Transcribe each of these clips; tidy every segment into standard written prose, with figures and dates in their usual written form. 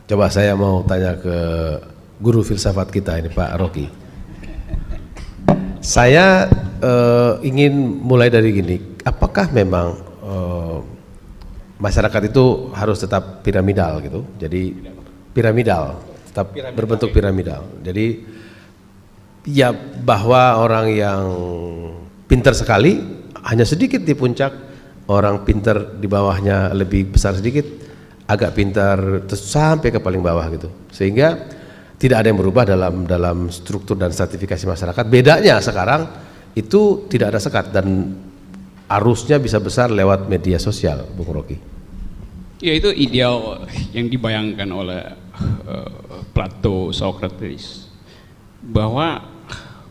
Coba saya mau tanya ke guru filsafat kita ini, Pak Rocky. Saya ingin mulai dari gini, apakah memang masyarakat itu harus tetap piramidal gitu? Jadi piramidal, tetap berbentuk piramidal. Jadi ya bahwa orang yang pintar sekali hanya sedikit di puncak, orang pintar di bawahnya lebih besar sedikit, agak pintar terus sampai ke paling bawah gitu, sehingga tidak ada yang berubah dalam struktur dan stratifikasi masyarakat. Bedanya sekarang itu tidak ada sekat dan arusnya bisa besar lewat media sosial, Bung Rocky. Ya, itu ideal yang dibayangkan oleh Plato, Socrates, bahwa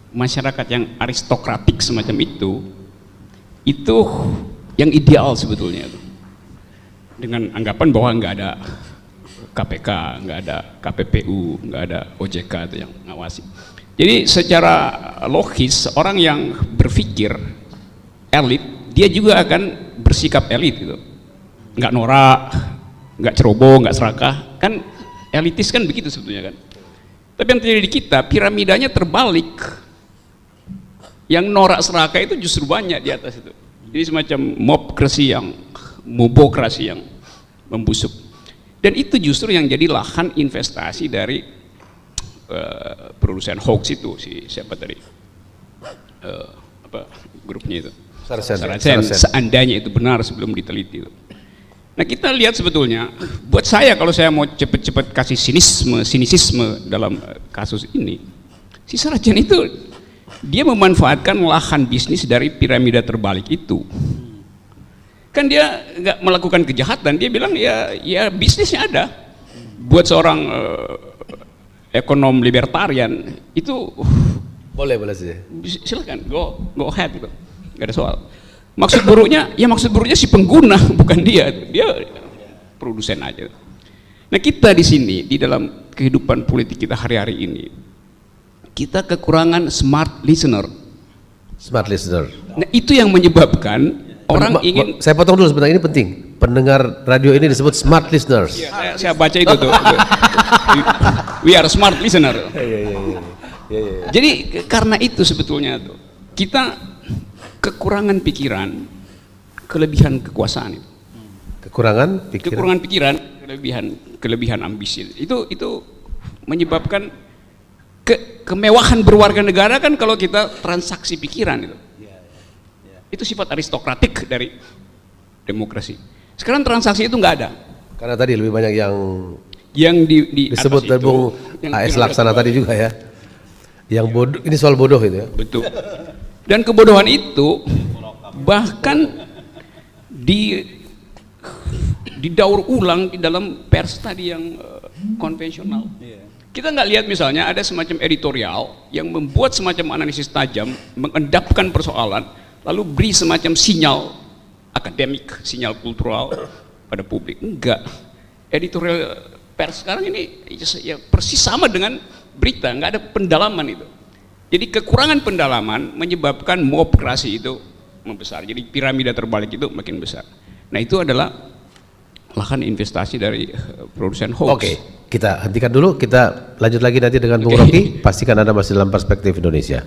masyarakat yang aristokratik semacam itu yang ideal sebetulnya tuh. Dengan anggapan bahwa nggak ada KPK, nggak ada KPPU, nggak ada OJK itu yang ngawasi. Jadi secara logis orang yang berpikir elit, dia juga akan bersikap elit gitu. Nggak norak, nggak ceroboh, nggak serakah, kan elitis kan begitu sebetulnya kan. Tapi yang terjadi di kita, piramidanya terbalik. Yang norak serakah itu justru banyak di atas itu. Jadi semacam mobokrasi yang membusuk. Dan itu justru yang jadi lahan investasi dari produsen hoax itu, siapa tadi, grupnya itu, Saracen. Seandainya itu benar sebelum diteliti itu. Nah, kita lihat sebetulnya, buat saya kalau saya mau cepat-cepat kasih sinisisme dalam kasus ini, si Saracen itu dia memanfaatkan lahan bisnis dari piramida terbalik itu. Kan dia nggak melakukan kejahatan, dia bilang ya bisnisnya ada. Buat seorang ekonom libertarian itu boleh saja. Silakan go ahead gitu, nggak ada soal. Maksud buruknya si pengguna, bukan dia produsen aja. Nah, kita di sini di dalam kehidupan politik kita hari-hari ini, kita kekurangan smart listener. Nah, itu yang menyebabkan orang ingin. Saya potong dulu sebentar, ini penting. Pendengar radio ini disebut smart listeners. Ya, saya baca itu tuh. We are smart listener. Jadi karena itu sebetulnya tuh kita kekurangan pikiran, kelebihan kekuasaan itu. Kekurangan pikiran, kelebihan ambisi. Itu menyebabkan kemewahan berwarga negara kan kalau kita transaksi pikiran itu. Itu sifat aristokratik dari demokrasi. Sekarang transaksi itu nggak ada. Karena tadi lebih banyak yang disebut dari Bung AS Laksana tadi juga ya. Yang bodoh, ini soal bodoh itu ya. Betul. Dan kebodohan itu bahkan didaur ulang di dalam pers tadi yang konvensional. Kita nggak lihat misalnya ada semacam editorial yang membuat semacam analisis tajam, mengendapkan persoalan, lalu beri semacam sinyal akademik, sinyal kultural pada publik. Enggak. Editorial pers sekarang ini ya persis sama dengan berita, nggak ada pendalaman itu. Jadi kekurangan pendalaman menyebabkan mobokrasi itu membesar. Jadi piramida terbalik itu makin besar. Nah, itu adalah lahan investasi dari produsen hoax. Oke, kita hentikan dulu, kita lanjut lagi nanti dengan Bung Rocky. Pastikan Anda masih dalam Perspektif Indonesia.